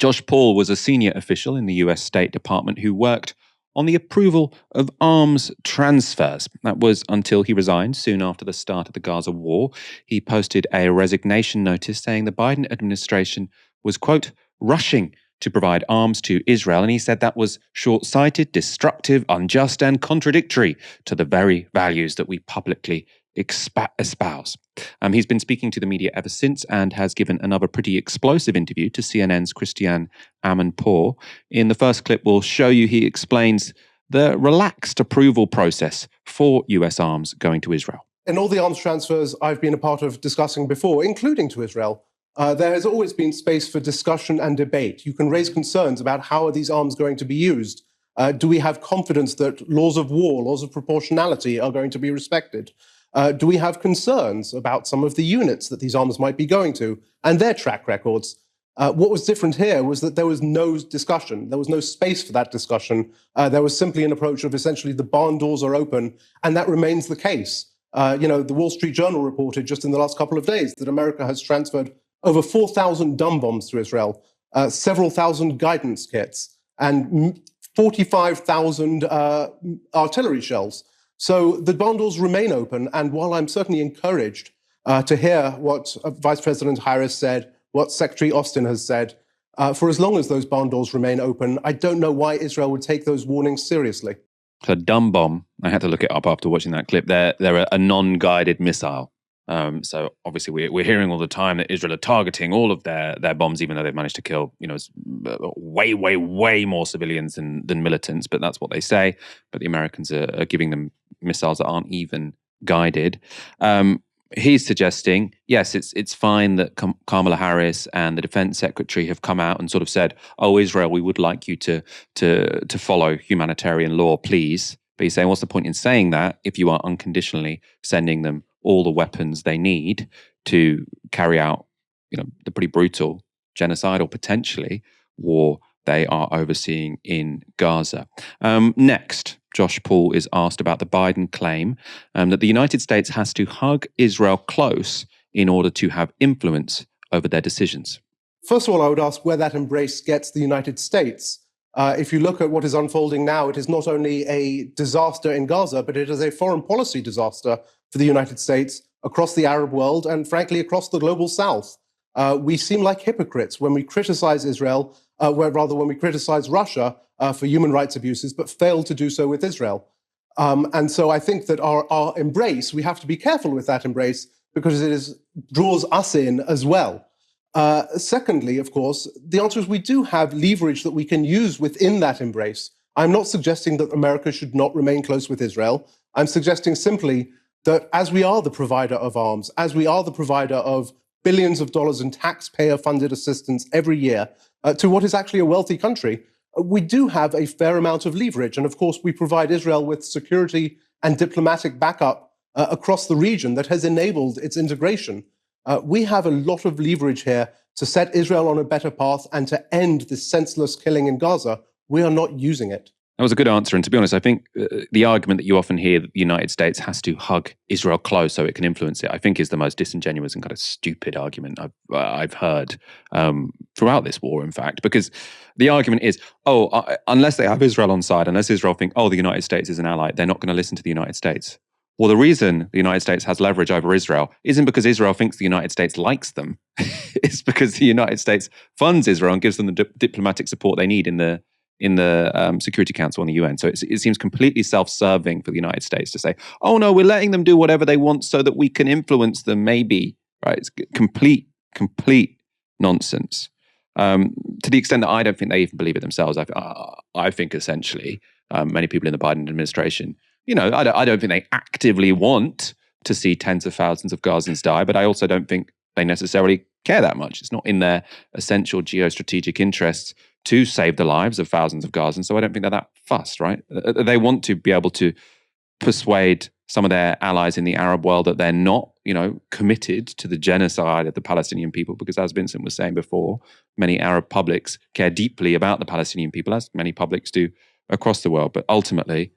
Josh Paul was a senior official in the US State Department who worked on the approval of arms transfers. That was until he resigned soon after the start of the Gaza war. He posted a resignation notice saying the Biden administration was, quote, rushing to provide arms to Israel. And he said that was short-sighted, destructive, unjust, and contradictory to the very values that we publicly espouse. He's been speaking to the media ever since and has given another pretty explosive interview to CNN's Christiane Amanpour. In the first clip, we'll show you he explains the relaxed approval process for US arms going to Israel. In all the arms transfers I've been a part of discussing before, including to Israel, there has always been space for discussion and debate. You can raise concerns about how are these arms going to be used. Do we have confidence that laws of war, laws of proportionality are going to be respected? Do we have concerns about some of the units that these arms might be going to and their track records? What was different here was that there was no discussion. There was no space for that discussion. There was simply an approach of essentially the barn doors are open, and that remains the case. The Wall Street Journal reported just in the last couple of days that America has transferred over 4,000 dumb bombs to Israel, several thousand guidance kits, and 45,000 artillery shells. So the barn doors remain open, and while I'm certainly encouraged to hear what Vice President Harris said, what Secretary Austin has said, for as long as those barn doors remain open, I don't know why Israel would take those warnings seriously. So dumb bomb, I had to look it up after watching that clip. They're a non-guided missile. So obviously we're hearing all the time that Israel are targeting all of their bombs, even though they've managed to kill way more civilians than militants. But that's what they say. But the Americans are giving them missiles that aren't even guided. He's suggesting, yes, it's fine that Kamala Harris and the Defense Secretary have come out and sort of said, "Oh, Israel, we would like you to follow humanitarian law, please." But he's saying, what's the point in saying that if you are unconditionally sending them all the weapons they need to carry out, the pretty brutal genocidal, potentially, war they are overseeing in Gaza. Next, Josh Paul is asked about the Biden claim that the United States has to hug Israel close in order to have influence over their decisions. First of all, I would ask where that embrace gets the United States. If you look at what is unfolding now, it is not only a disaster in Gaza, but it is a foreign policy disaster for the United States across the Arab world and, frankly, across the global South. We seem like hypocrites when we criticize Israel, when we criticize Russia for human rights abuses, but fail to do so with Israel. And so I think that our embrace, we have to be careful with that embrace because it draws us in as well. Secondly, of course, the answer is we do have leverage that we can use within that embrace. I'm not suggesting that America should not remain close with Israel. I'm suggesting simply that as we are the provider of arms, as we are the provider of billions of dollars in taxpayer-funded assistance every year to what is actually a wealthy country, we do have a fair amount of leverage. And of course, we provide Israel with security and diplomatic backup across the region that has enabled its integration. We have a lot of leverage here to set Israel on a better path and to end this senseless killing in Gaza. We are not using it. That was a good answer. And to be honest, I think the argument that you often hear that the United States has to hug Israel close so it can influence it, I think is the most disingenuous and kind of stupid argument I've heard throughout this war, in fact, because the argument is, unless they have Israel on side, unless Israel think, the United States is an ally, they're not going to listen to the United States. Well, the reason the United States has leverage over Israel isn't because Israel thinks the United States likes them. It's because the United States funds Israel and gives them the diplomatic support they need in the Security Council and the UN. So it seems completely self-serving for the United States to say, "Oh no, we're letting them do whatever they want so that we can influence them." Maybe, right? It's complete nonsense. To the extent that I don't think they even believe it themselves. I think essentially many people in the Biden administration, I don't think they actively want to see tens of thousands of Gazans die, but I also don't think they necessarily care that much. It's not in their essential geostrategic interests to save the lives of thousands of Gazans, so I don't think they're that fussed, right? They want to be able to persuade some of their allies in the Arab world that they're not, committed to the genocide of the Palestinian people, because as Vincent was saying before, many Arab publics care deeply about the Palestinian people, as many publics do across the world. But ultimately,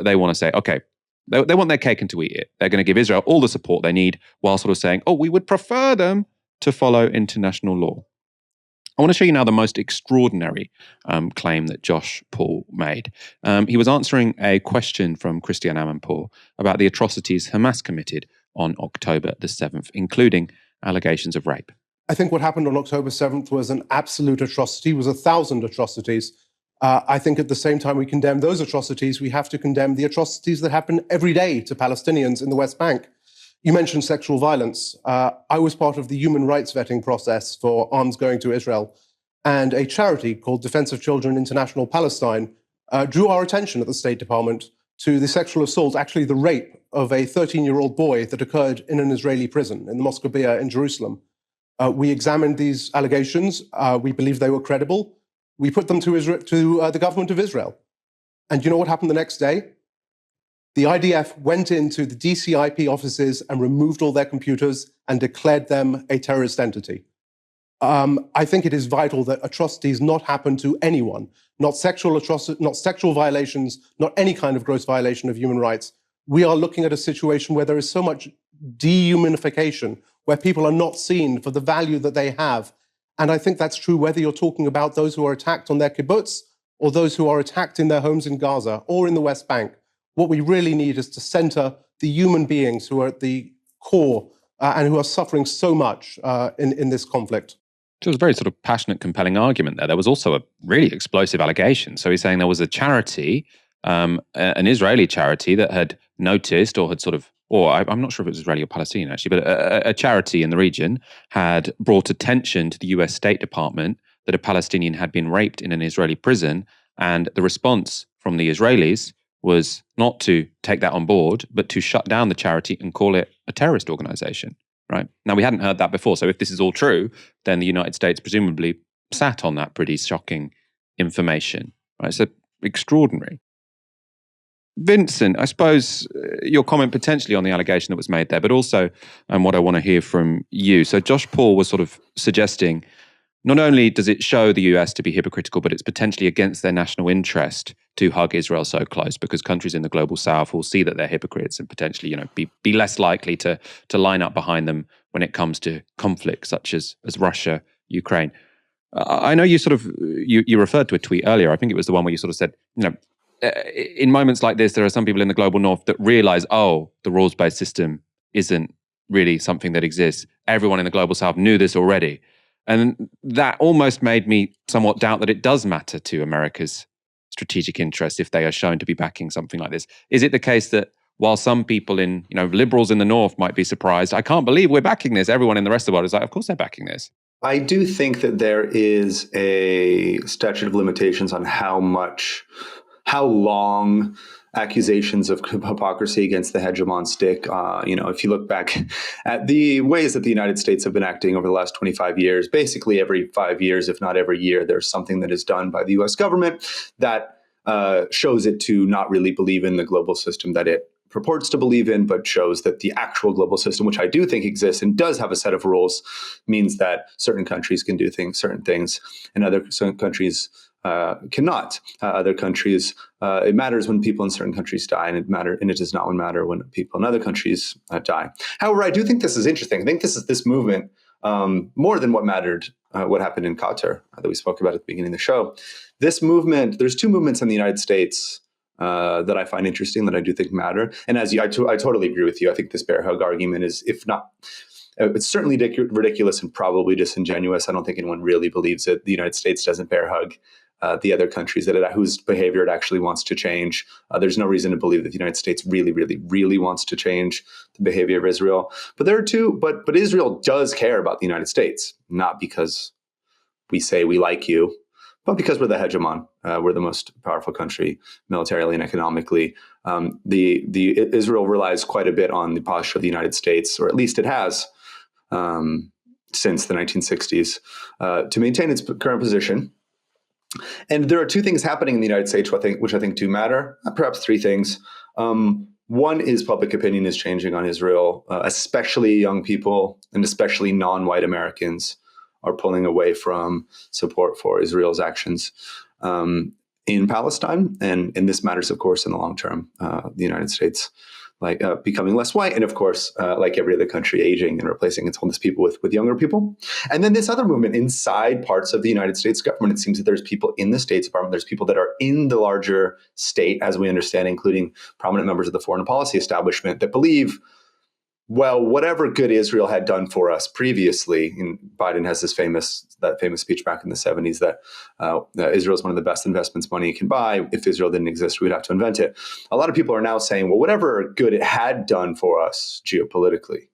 they want to say, okay, they want their cake and to eat it. They're going to give Israel all the support they need while sort of saying, we would prefer them to follow international law. I want to show you now the most extraordinary claim that Josh Paul made. He was answering a question from Christiane Amanpour about the atrocities Hamas committed on October the 7th, including allegations of rape. I think what happened on October 7th was an absolute atrocity, was 1,000 atrocities. I think at the same time we condemn those atrocities, we have to condemn the atrocities that happen every day to Palestinians in the West Bank. You mentioned sexual violence. I was part of the human rights vetting process for arms going to Israel, and a charity called Defense of Children International Palestine drew our attention at the State Department to the sexual assault, actually the rape of a 13-year-old boy that occurred in an Israeli prison in the Mosque in Jerusalem. We examined these allegations. We believe they were credible. We put them to the government of Israel. And you know what happened the next day? The IDF went into the DCIP offices and removed all their computers and declared them a terrorist entity. I think it is vital that atrocities not happen to anyone, not sexual atrocities, not sexual violations, not any kind of gross violation of human rights. We are looking at a situation where there is so much dehumanification, where people are not seen for the value that they have. And I think that's true whether you're talking about those who are attacked on their kibbutz or those who are attacked in their homes in Gaza or in the West Bank. What we really need is to center the human beings who are at the core and who are suffering so much in this conflict. So it was a very sort of passionate, compelling argument there. There was also a really explosive allegation. So he's saying there was a charity, an Israeli charity that had noticed or had sort of, or I'm not sure if it was Israeli or Palestinian actually, but a charity in the region had brought attention to the US State Department that a Palestinian had been raped in an Israeli prison. And the response from the Israelis was not to take that on board, but to shut down the charity and call it a terrorist organization. Right. Now, we hadn't heard that before. So if this is all true, then the United States presumably sat on that pretty shocking information. Right. So extraordinary. Vincent, I suppose your comment potentially on the allegation that was made there, but also what I want to hear from you. So Josh Paul was sort of suggesting not only does it show the US to be hypocritical, but it's potentially against their national interest to hug Israel so close, because countries in the global south will see that they're hypocrites and potentially, be less likely to line up behind them when it comes to conflicts such as Russia, Ukraine. I know you sort of you referred to a tweet earlier. I think it was the one where you sort of said, in moments like this, there are some people in the global north that realize, the rules-based system isn't really something that exists. Everyone in the global south knew this already. And that almost made me somewhat doubt that it does matter to America's strategic interests if they are shown to be backing something like this. Is it the case that while some people in, liberals in the north might be surprised, I can't believe we're backing this, everyone in the rest of the world is like, of course they're backing this? I do think that there is a statute of limitations on how long accusations of hypocrisy against the hegemon stick. If you look back at the ways that the United States have been acting over the last 25 years, basically every 5 years, if not every year, there's something that is done by the US government that shows it to not really believe in the global system that it purports to believe in, but shows that the actual global system, which I do think exists and does have a set of rules, means that certain countries can do certain things, and certain countries cannot. Other countries, it matters when people in certain countries die, and it does not matter when people in other countries die. However, I do think this is interesting. I think this movement, more than what mattered, what happened in Qatar that we spoke about at the beginning of the show. This movement, there's two movements in the United States that I find interesting, that I do think matter. And I totally agree with you. I think this bear hug argument is, if not, it's certainly ridiculous and probably disingenuous. I don't think anyone really believes that the United States doesn't bear hug the other countries whose behavior it actually wants to change. There's no reason to believe that the United States really, really, really wants to change the behavior of Israel. But there are two. But Israel does care about the United States, not because we say we like you, but because we're the hegemon. We're the most powerful country militarily and economically. Israel relies quite a bit on the posture of the United States, or at least it has since the 1960s, to maintain its current position. And there are two things happening in the United States, which I think do matter. Perhaps three things. One is public opinion is changing on Israel, especially young people and especially non-white Americans are pulling away from support for Israel's actions in Palestine. And this matters, of course, in the long term. The United States becoming less white, and of course, like every other country, aging and replacing its homeless people with younger people. And then this other movement inside parts of the United States government. It seems that there's people in the State Department, there's people that are in the larger state, as we understand, including prominent members of the foreign policy establishment, that believe, well, whatever good Israel had done for us previously, and Biden has that famous speech back in the 70s that Israel is one of the best investments money can buy. If Israel didn't exist, we'd have to invent it. A lot of people are now saying, well, whatever good it had done for us geopolitically,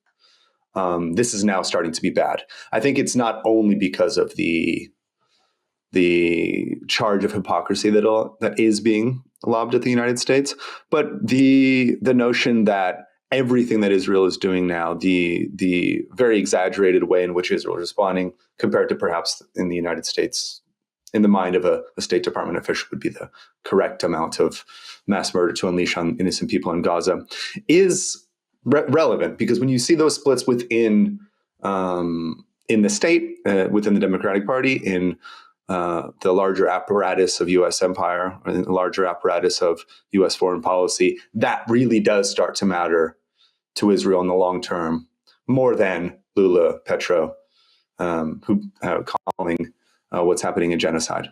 this is now starting to be bad. I think it's not only because of the charge of hypocrisy that is being lobbed at the United States, but the notion that everything that Israel is doing now, the very exaggerated way in which Israel is responding, compared to perhaps in the United States, in the mind of a State Department official, would be the correct amount of mass murder to unleash on innocent people in Gaza, is relevant, because when you see those splits within the state, within the Democratic Party, in the larger apparatus of U.S. empire, or the larger apparatus of U.S. foreign policy, that really does start to matter to Israel in the long term, more than Lula, Petro, who calling what's happening a genocide.